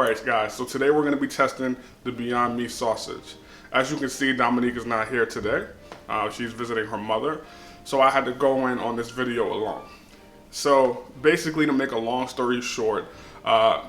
Alright guys, so today we're going to be testing the Beyond Meat sausage. As you can see, Dominique is not here today. She's visiting her mother. So I had to go in on this video alone. So basically, to make a long story short,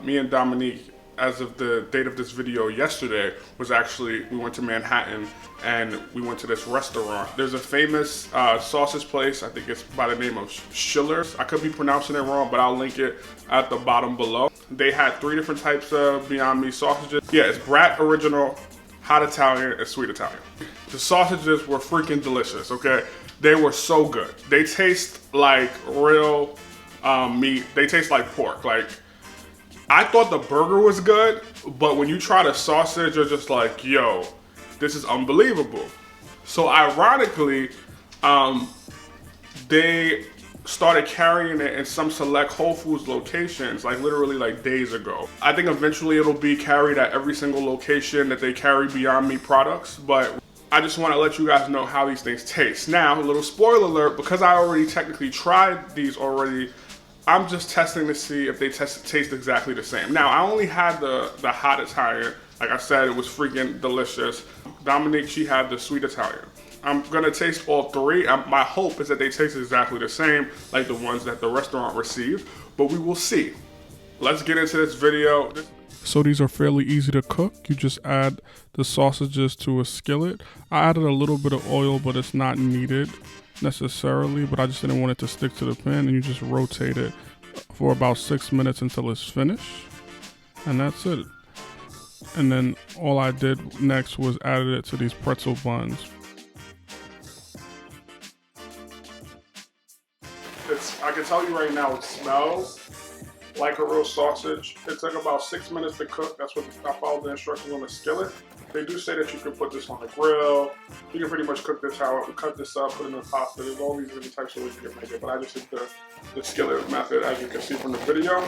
me and Dominique, as of the date of this video yesterday, we went to Manhattan and we went to this restaurant. There's a famous sausage place, I think it's by the name of Schiller's. I could be pronouncing it wrong, but I'll link it at the bottom below. They had 3 different types of Beyond Meat sausages. Yeah, it's Brat Original, Hot Italian, and Sweet Italian. The sausages were freaking delicious, okay? They were so good. They taste like real meat. They taste like pork. Like, I thought the burger was good, but when you try the sausage, you're just like, yo, this is unbelievable. So ironically, they started carrying it in some select Whole Foods locations, like literally like days ago. I think eventually it'll be carried at every single location that they carry Beyond Meat products, but I just want to let you guys know how these things taste. Now, a little spoiler alert, because I already technically tried these already, I'm just testing to see if they taste exactly the same. Now, I only had the Hot Italian. Like I said, it was freaking delicious. Dominique, she had the Sweet Italian. I'm gonna taste all 3. My hope is that they taste exactly the same, like the ones that the restaurant received, but we will see. Let's get into this video. So these are fairly easy to cook. You just add the sausages to a skillet. I added a little bit of oil, but it's not needed necessarily, but I just didn't want it to stick to the pan, and you just rotate it for about 6 minutes until it's finished, and that's it. And then all I did next was added it to these pretzel buns. I can tell you right now, it smells like a real sausage. It took about 6 minutes to cook. That's what I followed the instructions on the skillet. They do say that you can put this on the grill. You can pretty much cook this how cut this up, put it in a pasta. There's all these different types of ways you can make it, but I just did the skillet method, as you can see from the video.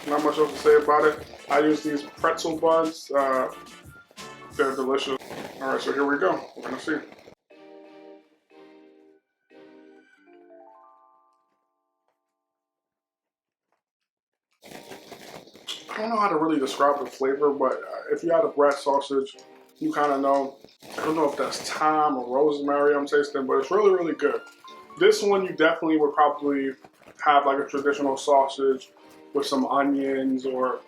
Not much else to say about it. I use these pretzel buns. They're delicious. All right, so here we go. We're gonna see. I don't know how to really describe the flavor, but if you had a Brat sausage, you kind of know. I don't know if that's thyme or rosemary I'm tasting, but it's really, really good. This one, you definitely would probably have like a traditional sausage with some onions or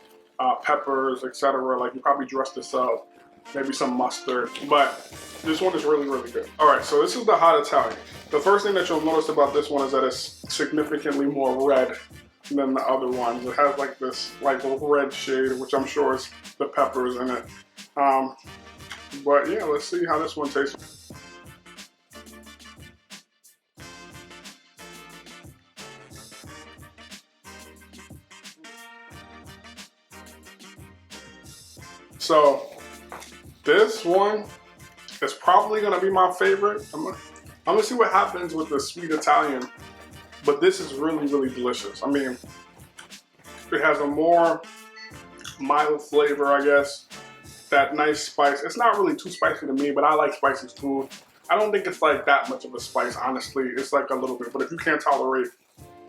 peppers, etc. Like, you probably dress this up, maybe some mustard, but this one is really, really good. All right, so this is the Hot Italian. The first thing that you'll notice about this one is that it's significantly more red than the other ones. It has like this like red shade, which I'm sure is the peppers in it. But yeah, let's see how this one tastes. So this one is probably gonna be my favorite. I'm gonna see what happens with the Sweet Italian. But this is really, really delicious. I mean, it has a more mild flavor, I guess. That nice spice. It's not really too spicy to me, but I like spicy food. I don't think it's like that much of a spice, honestly. It's like a little bit. But if you can't tolerate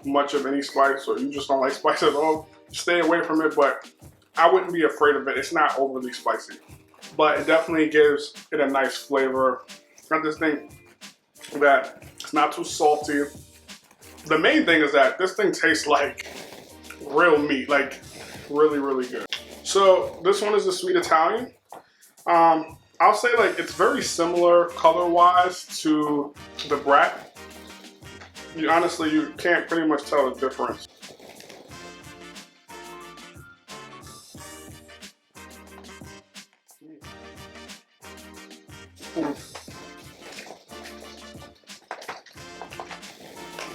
much of any spice, or you just don't like spice at all, stay away from it. But I wouldn't be afraid of it. It's not overly spicy. But it definitely gives it a nice flavor. I just think that it's not too salty. The main thing is that this thing tastes like real meat, like really, really good. So this one is the Sweet Italian. I'll say like it's very similar color-wise to the Brat. Honestly, you can't pretty much tell the difference.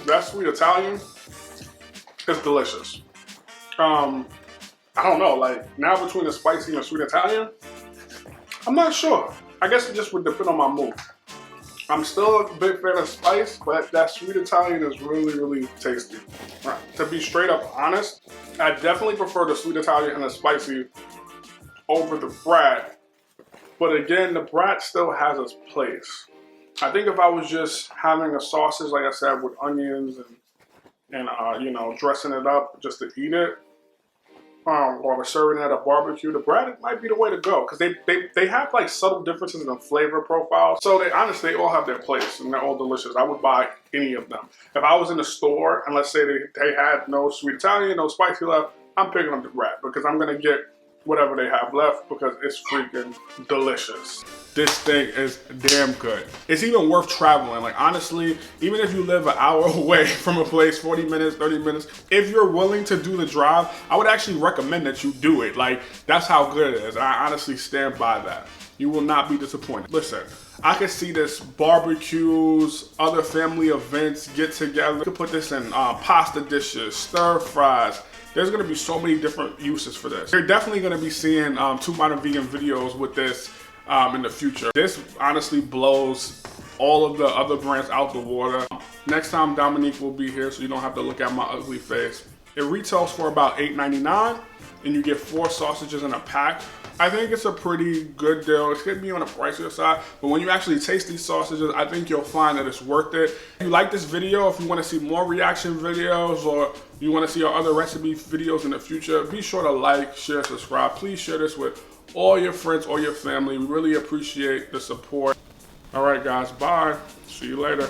That Sweet Italian is delicious. I don't know, like now between the spicy and the Sweet Italian, I'm not sure. I guess it just would depend on my mood. I'm still a big fan of spice, but that Sweet Italian is really, really tasty. Right. To be straight up honest, I definitely prefer the Sweet Italian and the spicy over the Brat. But again, the Brat still has its place. I think if I was just having a sausage, like I said, with onions and you know, dressing it up just to eat it, or we're serving at a barbecue, the brat might be the way to go, because they have like subtle differences in the flavor profile. So they honestly, they all have their place and they're all delicious. I would buy any of them. If I was in the store and let's say they had no sweet Italian, no spicy left, I'm picking up the brat because I'm gonna get whatever they have left because it's freaking delicious. This thing is damn good. It's even worth traveling. Like honestly, even if you live an hour away from a place, 40 minutes, 30 minutes, if you're willing to do the drive, I would actually recommend that you do it. Like that's how good it is. I honestly stand by that. You will not be disappointed. Listen, I can see this barbecues, other family events, get together. You could put this in pasta dishes, stir fries. There's gonna be so many different uses for this. You're definitely gonna be seeing Two Modern Vegan videos with this in the future. This honestly blows all of the other brands out the water. Next time Dominique will be here so you don't have to look at my ugly face. It retails for about $8.99 and you get 4 sausages in a pack. I think it's a pretty good deal. It's gonna be on the pricier side, but when you actually taste these sausages, I think you'll find that it's worth it. If you like this video, if you wanna see more reaction videos or you wanna see our other recipe videos in the future, be sure to like, share, subscribe. Please share this with all your friends or your family. We really appreciate the support. All right, guys, bye. See you later.